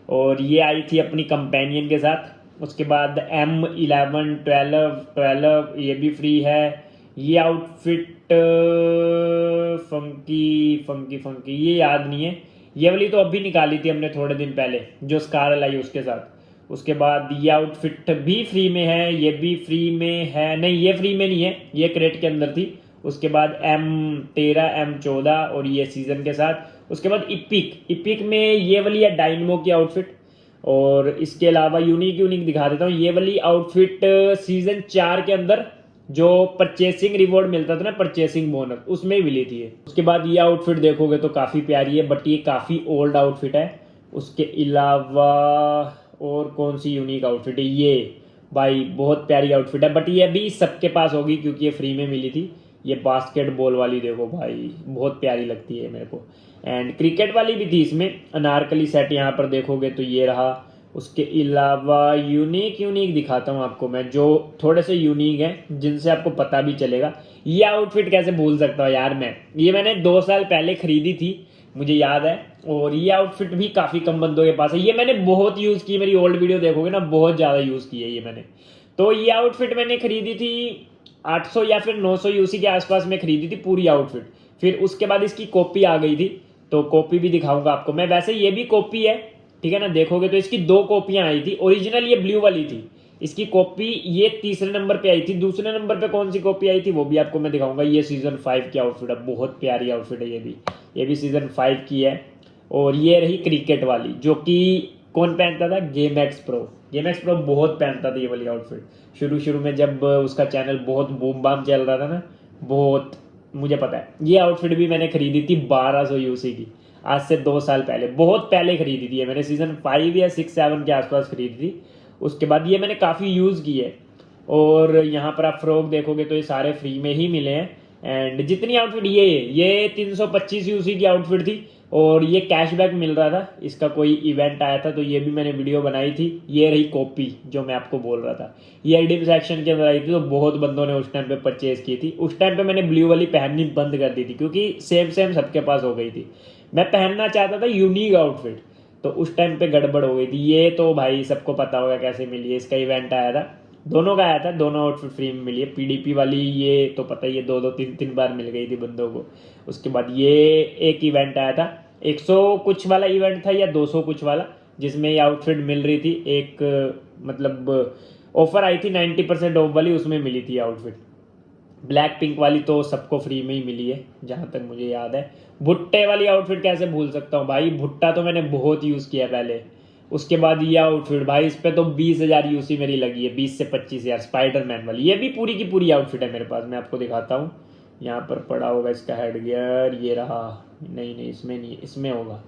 और ये आई थी अपनी कंपेनियन के साथ। उसके बाद M11 12 ये भी फ्री है। ये आउटफिट फंकी फंकी फंकी ये याद नहीं है, ये वाली तो अभी निकाली थी हमने थोड़े दिन पहले जो स्कारल आई उसके साथ। उसके बाद ये आउटफिट भी फ्री में है, ये भी फ्री में है, नहीं ये फ्री में नहीं है, ये क्रेट के अंदर थी। उसके बाद M13 M14 और ये सीजन के साथ। उसके बाद इपिक में ये वाली है डायनमो की आउटफिट। और इसके अलावा यूनिक दिखा देता हूँ, ये वाली आउटफिट सीजन 4 के अंदर जो परचेसिंग रिवॉर्ड मिलता था ना, परचेसिंग बोनस, उसमें मिली थी। उसके बाद ये आउटफिट देखोगे तो काफ़ी प्यारी है, बट ये काफ़ी ओल्ड आउटफिट है। उसके अलावा और कौन सी यूनिक आउटफिट है, ये भाई बहुत प्यारी आउटफिट है, बट ये अभी सबके पास होगी क्योंकि ये फ्री में मिली थी। ये बास्केटबॉल वाली देखो भाई, बहुत प्यारी लगती है मेरे को। एंड क्रिकेट वाली भी थी इसमें, अनारकली सेट यहाँ पर देखोगे तो ये रहा। उसके अलावा यूनिक दिखाता हूँ आपको मैं, जो थोड़े से यूनिक हैं जिनसे आपको पता भी चलेगा। ये आउटफिट कैसे भूल सकता हूँ यार मैं, ये मैंने 2 साल पहले खरीदी थी मुझे याद है। और ये आउटफिट भी काफ़ी कम बंदों के पास है, ये मैंने बहुत यूज़ की, मेरी ओल्ड वीडियो देखोगे ना बहुत ज़्यादा यूज़ की है ये मैंने। तो ये आउटफिट मैंने खरीदी थी 800 या फिर 900 यूसी के आसपास में खरीदी थी पूरी आउटफिट। फिर उसके बाद इसकी कॉपी आ गई थी, तो कॉपी भी दिखाऊंगा आपको मैं। वैसे ये भी कॉपी है, ठीक है ना, देखोगे तो इसकी 2 कॉपियां आई थी। ओरिजिनल ये ब्लू वाली थी, इसकी कॉपी ये तीसरे नंबर पे आई थी। दूसरे नंबर पे कौन सी कॉपी आई थी वो भी आपको मैं दिखाऊंगा। ये सीजन 5 की आउटफिट है, बहुत प्यारी आउटफिट है ये भी सीजन 5 की है। और ये रही क्रिकेट वाली, जो कि कौन पहनता था, गेमएक्स प्रो बहुत पहनता था ये वाली आउटफिट। शुरू में जब उसका चैनल बहुत बूम बाम चल रहा था ना, बहुत, मुझे पता है। ये आउटफिट भी मैंने खरीदी थी 1200 यूसी की, आज से 2 साल पहले, बहुत पहले खरीदी थी ये मैंने, सीजन 5 या 6-7 के आसपास खरीदी थी। उसके बाद ये मैंने काफ़ी यूज़ की है। और यहाँ पर आप फ्रॉक देखोगे तो ये सारे फ्री में ही मिले हैं। एंड जितनी आउटफिट ये 325 यूसी की आउटफिट थी, और ये कैशबैक मिल रहा था, इसका कोई इवेंट आया था तो ये भी मैंने वीडियो बनाई थी। ये रही कॉपी जो मैं आपको बोल रहा था, ये रिडीम सेक्शन के अंदर आई थी, तो बहुत बंदों ने उस टाइम पे परचेज की थी। उस टाइम पे मैंने ब्लू वाली पहननी बंद कर दी थी क्योंकि सेम सबके पास हो गई थी। मैं पहनना चाहता था यूनिक आउटफिट, तो उस टाइम पे गड़बड़ हो गई थी। ये तो भाई सबको पता होगा कैसे मिली है, इसका इवेंट आया था, दोनों का आया था, दोनों आउटफिट फ्री में मिली है। पीडीपी वाली ये तो पता ही है, 2-3 बार मिल गई थी बंदों को। उसके बाद ये एक इवेंट आया था, 100 कुछ वाला इवेंट था या 200 कुछ वाला, जिसमें ये आउटफिट मिल रही थी। एक मतलब ऑफर आई थी 90% ऑफ वाली, उसमें मिली थी आउटफिट। ब्लैक पिंक वाली तो सबको फ्री में ही मिली है जहाँ तक मुझे याद है। भुट्टे वाली आउटफिट कैसे भूल सकता हूँ भाई, भुट्टा तो मैंने बहुत यूज़ किया पहले। उसके बाद ये आउटफिट भाई, इस पर तो 20,000 यूसी मेरी लगी है, 20 से 25,000, स्पाइडरमैन वाली। ये भी पूरी की पूरी आउटफिट है मेरे पास, मैं आपको दिखाता हूँ। यहाँ पर पड़ा होगा इसका हेड गियर, ये रहा, नहीं इसमें नहीं, इसमें होगा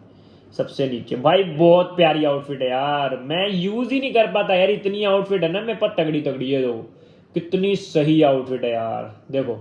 सबसे नीचे। भाई बहुत प्यारी आउटफिट है यार, मैं यूज़ ही नहीं कर पाता यार, इतनी आउटफिट है ना मेरे पास तगड़ी है। देखो कितनी सही आउटफिट है यार, देखो।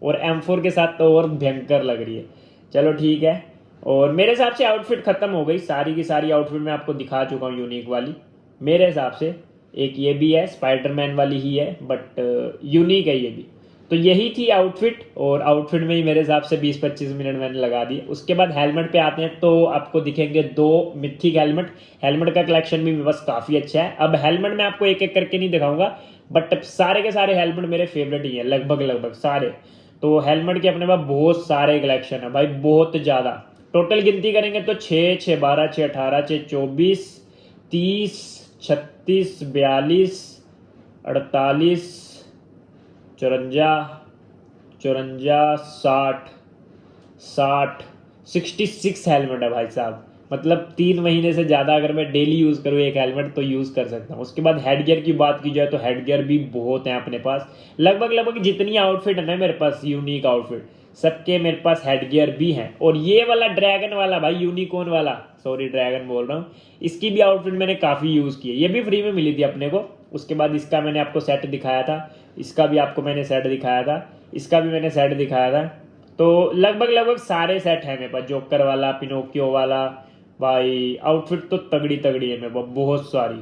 और M4 के साथ तो और भयंकर लग रही है। चलो ठीक है, और मेरे हिसाब से आउटफिट खत्म हो गई, सारी की सारी आउटफिट मैं आपको दिखा चुका हूँ यूनिक वाली मेरे हिसाब से। एक ये भी है, स्पाइडरमैन वाली ही है, बट यूनिक है ये भी। तो यही थी आउटफिट, और आउटफिट में ही मेरे हिसाब से 20-25 मिनट मैंने लगा दिए। उसके बाद हेलमेट पे आते हैं, तो आपको दिखेंगे 2 मिथिक हेलमेट का कलेक्शन भी मेरे पास काफ़ी अच्छा है। अब हेलमेट मैं आपको एक एक करके नहीं दिखाऊंगा, बट सारे के सारे हेलमेट मेरे फेवरेट ही हैं, लगभग सारे। तो हेलमेट के अपने पास बहुत सारे कलेक्शन है भाई, बहुत ज़्यादा। टोटल गिनती करेंगे तो 6, 6, 12, 6, 18, 6, 24, 30, 36, 42, 48, 54, 54, 60, 60, 66 हेलमेट है भाई साहब। मतलब 3 महीने से ज़्यादा अगर मैं डेली यूज़ करूँ एक हेलमेट तो यूज़ कर सकता हूँ। उसके बाद हेड गियर की बात की जाए तो हेड गियर भी बहुत हैं अपने पास। लगभग लगभग जितनी आउटफिट है ना मेरे पास यूनिक आउटफिट, सबके मेरे पास हेड गियर भी हैं। और ये वाला ड्रैगन वाला भाई, यूनिकॉर्न वाला, सॉरी ड्रैगन बोल रहा हूँ, इसकी भी आउटफिट मैंने काफ़ी यूज़ की है। ये भी फ्री में मिली थी अपने को। उसके बाद इसका मैंने आपको सेट दिखाया था, इसका भी आपको मैंने सेट दिखाया था, इसका भी मैंने सेट दिखाया था। तो लगभग लगभग सारे सेट हैं मेरे पास, जोकर वाला, पिनोकियो वाला। भाई आउटफिट तो तगड़ी तगड़ी है मेरे पास, बहुत सारी।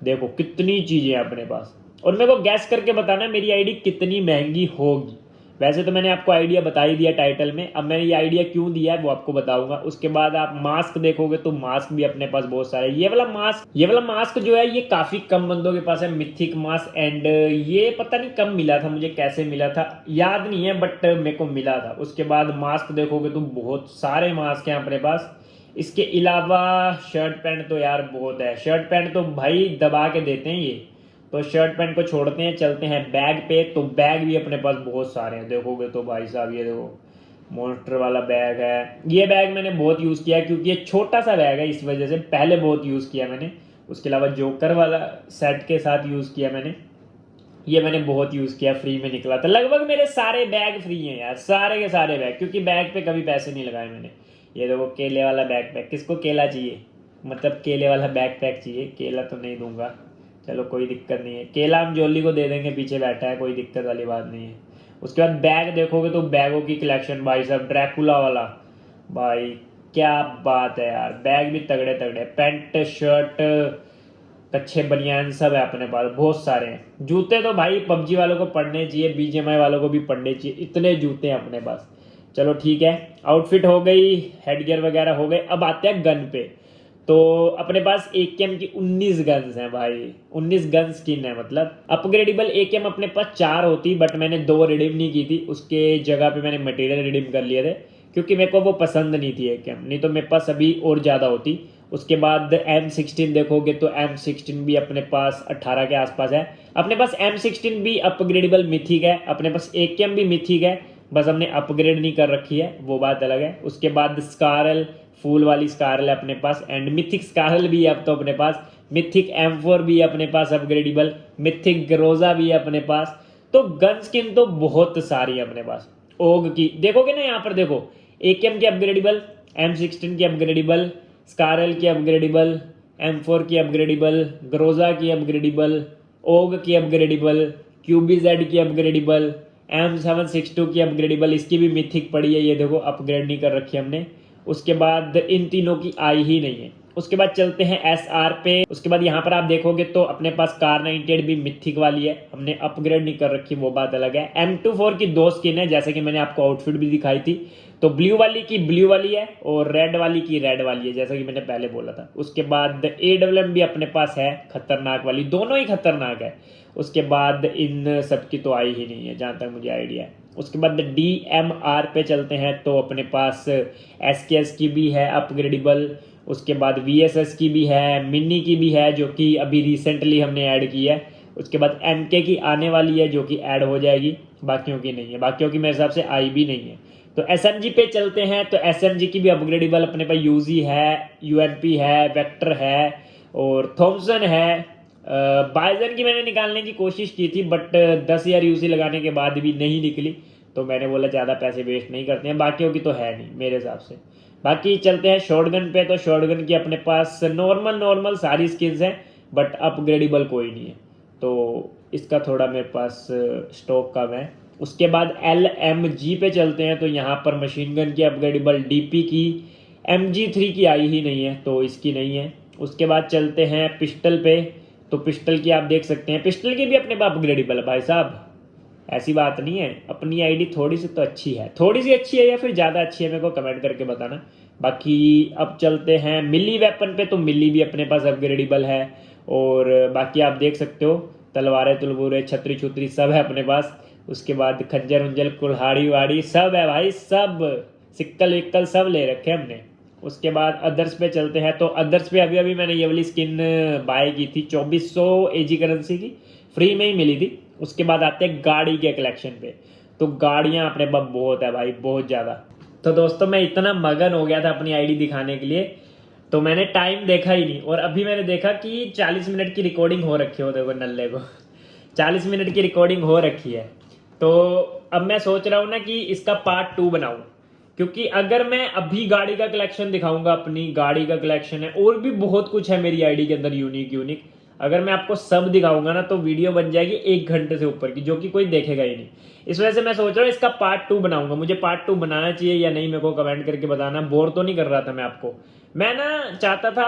देखो कितनी चीज़ें हैं अपने पास। और मेरे को गैस करके बताना मेरी आईडी कितनी महंगी होगी। वैसे तो मैंने आपको आइडिया बता ही दिया टाइटल में, अब मैंने ये आइडिया क्यों दिया है वो आपको बताऊंगा। उसके बाद आप मास्क देखोगे तो मास्क भी अपने पास बहुत सारे। ये वाला मास्क जो है ये काफ़ी कम बंदों के पास है, मिथिक मास्क। एंड ये पता नहीं कब मिला था मुझे, कैसे मिला था याद नहीं है, बट मेरे को मिला था। उसके बाद मास्क देखोगे तो बहुत सारे मास्क हैं अपने पास। इसके अलावा शर्ट पैंट तो यार बहुत है, शर्ट पैंट तो भाई दबा के देते हैं ये। तो शर्ट पैंट को छोड़ते हैं, चलते हैं बैग पे। तो बैग भी अपने पास बहुत सारे हैं, देखोगे तो भाई साहब ये देखो मॉन्स्टर वाला बैग है। ये बैग मैंने बहुत यूज़ किया है क्योंकि ये छोटा सा बैग है, इस वजह से पहले बहुत यूज़ किया मैंने। उसके अलावा जोकर वाला सेट के साथ यूज़ किया मैंने, ये मैंने बहुत यूज़ किया, फ्री में निकला था। लगभग मेरे सारे बैग फ्री हैं यार, सारे के सारे बैग, क्योंकि बैग पे कभी पैसे नहीं लगाए मैंने। ये देखो केले वाला बैग पैक, किसको केला चाहिए, मतलब केले वाला बैग पैक चाहिए, केला तो नहीं दूंगा, चलो कोई दिक्कत नहीं है, केला हम जोली को दे देंगे, पीछे बैठा है, कोई दिक्कत वाली बात नहीं है। उसके बाद बैग देखोगे तो बैगों की कलेक्शन भाई साहब, ड्रैकुला वाला भाई, क्या बात है यार, बैग भी तगड़े तगड़े, पैंट शर्ट कच्छे बनियान सब है अपने पास, बहुत सारे हैं। जूते तो भाई पबजी वालों को पड़ने चाहिए, बीजीएमआई वालों को भी पड़ने चाहिए, इतने जूते हैं अपने पास। चलो ठीक है, आउटफिट हो गई, हेड गियर वगैरह हो गए। अब आते हैं गन पे। तो अपने पास AKM की 19 गन्स हैं भाई, 19 गन स्किन है। मतलब अपग्रेडेबल AKM अपने पास 4 होती, बट मैंने 2 रिडीम नहीं की थी, उसके जगह पे मैंने मटेरियल रिडीम कर लिए थे क्योंकि मेरे को वो पसंद नहीं थी AKM, नहीं तो मेरे पास अभी और ज़्यादा होती। उसके बाद M16 देखोगे तो M16 भी अपने पास 18 के आसपास है। अपने पास M16 भी अपग्रेडेबल मिथिक है, अपने पास AKM भी मिथिक है, बस हमने अपग्रेड नहीं कर रखी है, वो बात अलग है। उसके बाद स्कारल, फूल वाली स्कारल है अपने पास, एंड मिथिक स्कारल भी है अब तो अपने पास। मिथिक M4 भी है अपने पास अपग्रेडेबल, मिथिक ग्रोजा भी है अपने पास। तो गन स्किन तो बहुत सारी है अपने पास। ओग की देखोगे ना, यहाँ पर देखो, AKM की अपग्रेडेबल, M16 की अपग्रेडेबल, स्कारल की अपग्रेडेबल, M4 की अपग्रेडेबल, ग्रोजा की अपग्रेडेबल, ओग की अपग्रेडेबल, QBZ की अपग्रेडेबल, M762 की अपग्रेडेबल, इसकी भी मिथिक पड़ी है, ये देखो अपग्रेड नहीं कर रखी हमने। उसके बाद इन तीनों की आई ही नहीं है। उसके बाद चलते हैं SR पे। उसके बाद यहाँ पर आप देखोगे तो अपने पास कार 98 भी मिथिक वाली है, हमने अपग्रेड नहीं कर रखी, वो बात अलग है। M24 की 2 स्किन है, जैसे कि मैंने आपको आउटफिट भी दिखाई थी। तो ब्लू वाली की ब्लू वाली है और रेड वाली की रेड वाली है, जैसा कि मैंने पहले बोला था। उसके बाद AWM भी अपने पास है, खतरनाक वाली, दोनों ही खतरनाक है। उसके बाद इन सब की तो आई ही नहीं है जहाँ तक मुझे आइडिया है। उसके बाद DMR पे चलते हैं तो अपने पास SKS की भी है अपग्रेडेबल। उसके बाद VSS की भी है, मिनी की भी है जो कि अभी रिसेंटली हमने ऐड की है। उसके बाद MK की आने वाली है जो कि ऐड हो जाएगी, बाकियों की नहीं है, बाकियों की मेरे हिसाब से आई भी नहीं है। तो SMG पे चलते हैं तो SMG की भी अपग्रेडेबल अपने पास यूजी है, UMP है, वेक्टर है और थॉमसन है। बाइजन की मैंने निकालने की कोशिश की थी, बट 10,000 यूसी लगाने के बाद भी नहीं निकली, तो मैंने बोला ज़्यादा पैसे वेस्ट नहीं करते हैं, बाकियों की तो है नहीं मेरे हिसाब से। बाकी चलते हैं शॉटगन पे। तो शॉटगन की अपने पास नॉर्मल नॉर्मल सारी स्किल्स हैं, बट अपग्रेडेबल कोई नहीं है, तो इसका थोड़ा मेरे पास स्टॉक कम है। उसके बाद LMG पे चलते हैं तो यहाँ पर मशीन गन की अपग्रेडेबल DP की, MG3 की आई ही नहीं है, तो इसकी नहीं है। उसके बाद चलते हैं पिस्टल पे। तो पिस्टल की आप देख सकते हैं, पिस्टल की भी अपने पास अपग्रेडेबल है भाई साहब, ऐसी बात नहीं है। अपनी आईडी थोड़ी सी तो अच्छी है, थोड़ी सी अच्छी है या फिर ज़्यादा अच्छी है, मेरे को कमेंट करके बताना। बाकी अब चलते हैं मिली वेपन पे। तो मिली भी अपने पास अपग्रेडेबल है, और बाकी आप देख सकते हो तलवारें तुलबूरे छतरी छुतरी सब है अपने पास। उसके बाद खंजर उंजल कुल्हाड़ी वाड़ी सब है भाई, सब सिक्कल विक्कल सब ले रखे हमने। उसके बाद अदर्स पे चलते हैं। तो अदर्स पे अभी अभी मैंने ये वाली स्किन बाय की थी 2400 AG करेंसी की, फ्री में ही मिली थी। उसके बाद आते हैं गाड़ी के कलेक्शन पे। तो गाड़ियाँ अपने पास बहुत है भाई, बहुत ज़्यादा। तो दोस्तों मैं इतना मगन हो गया था अपनी आईडी दिखाने के लिए, तो मैंने टाइम देखा ही नहीं। और अभी मैंने देखा कि 40 मिनट की रिकॉर्डिंग हो रखी है, देखो नल्ले को 40 मिनट की रिकॉर्डिंग हो रखी है। तो अब मैं सोच रहा हूँ ना कि इसका पार्ट 2 बनाऊँ, क्योंकि अगर मैं अभी गाड़ी का कलेक्शन दिखाऊंगा, अपनी गाड़ी का कलेक्शन है और भी बहुत कुछ है मेरी आईडी के अंदर यूनिक। अगर मैं आपको सब दिखाऊंगा ना तो वीडियो बन जाएगी 1 घंटे से ऊपर की, जो कि कोई देखेगा ही नहीं। इस वजह से मैं सोच रहा हूँ इसका पार्ट 2 बनाऊंगा। मुझे पार्ट 2 बनाना चाहिए या नहीं, मेरे को कमेंट करके बताना। बोर तो नहीं कर रहा था मैं आपको। मैं ना चाहता था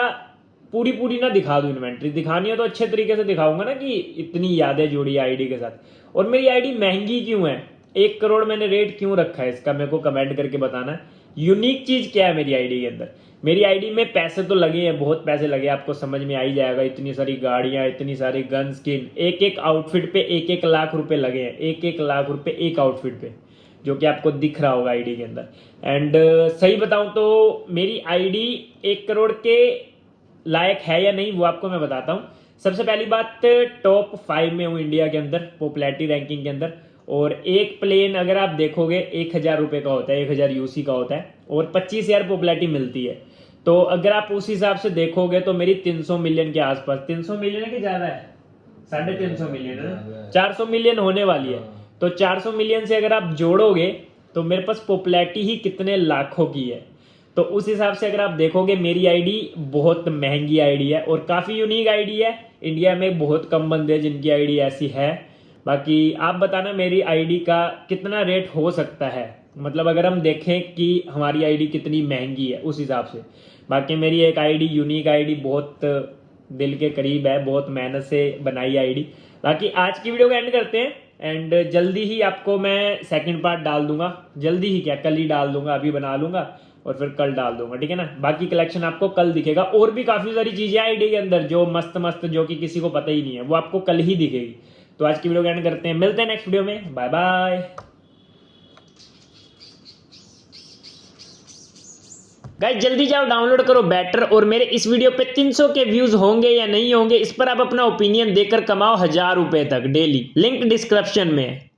पूरी ना दिखा दूं इन्वेंट्री। दिखानी है तो अच्छे तरीके से दिखाऊंगा ना, कि इतनी यादें जुड़ी आईडी के साथ। और मेरी आईडी महंगी क्यों है, 1 करोड़ मैंने रेट क्यों रखा है इसका, मेरे को कमेंट करके बताना। यूनिक चीज क्या है मेरी आईडी के अंदर। मेरी आईडी में पैसे तो लगे हैं, बहुत पैसे लगे, आपको समझ में आ ही जाएगा। इतनी सारी गाड़ियां, इतनी सारी गन स्किन, एक आउटफिट पे 1 लाख रुपए लगे हैं। 1 लाख रुपए एक आउटफिट पे, जो कि आपको दिख रहा होगा आईडी के अंदर। एंड सही बताऊं तो मेरी आईडी 1 करोड़ के लायक है या नहीं, वो आपको मैं बताता हूँ। सबसे पहली बात, टॉप 5 में हूँ इंडिया के अंदर पॉपुलैरिटी रैंकिंग के अंदर। और एक प्लेन अगर आप देखोगे 1000 रुपये का होता है, 1000 यूसी का होता है, और 25,000 पॉपुलैरिटी मिलती है। तो अगर आप उस हिसाब से देखोगे तो मेरी 300 मिलियन के आसपास, 300 मिलियन है कि ज़्यादा है, 350 मिलियन है, 400 मिलियन होने वाली है। तो 400 मिलियन से अगर आप जोड़ोगे तो मेरे पास पॉपुलैरिटी ही कितने लाखों की है। तो उस हिसाब से अगर आप देखोगे मेरी आईडी बहुत महंगी आईडी है और काफ़ी यूनिक आईडी है। इंडिया में बहुत कम बंदे हैं जिनकी आईडी ऐसी है। बाकी आप बताना मेरी आईडी का कितना रेट हो सकता है, मतलब अगर हम देखें कि हमारी आईडी कितनी महंगी है उस हिसाब से। बाकी मेरी एक आईडी यूनिक आईडी बहुत दिल के करीब है, बहुत मेहनत से बनाई आईडी। बाकी आज की वीडियो को एंड करते हैं। एंड जल्दी ही आपको मैं सेकंड पार्ट डाल दूंगा, जल्दी ही क्या, कल ही डाल दूंगा। अभी बना लूंगा और फिर कल डाल दूंगा, ठीक है ना। बाकी कलेक्शन आपको कल दिखेगा। और भी काफ़ी सारी चीज़ें आईडी के अंदर जो मस्त जो कि किसी को पता ही नहीं है, वो आपको कल ही दिखेगी। तो आज की वीडियो को एंड करते हैं, मिलते हैं नेक्स्ट वीडियो में। बाय बाय गाइस, जल्दी जाओ डाउनलोड करो बेटर। और मेरे इस वीडियो पे 300 के व्यूज होंगे या नहीं होंगे, इस पर आप अपना ओपिनियन देकर कमाओ 1000 रुपए तक डेली। लिंक डिस्क्रिप्शन में है।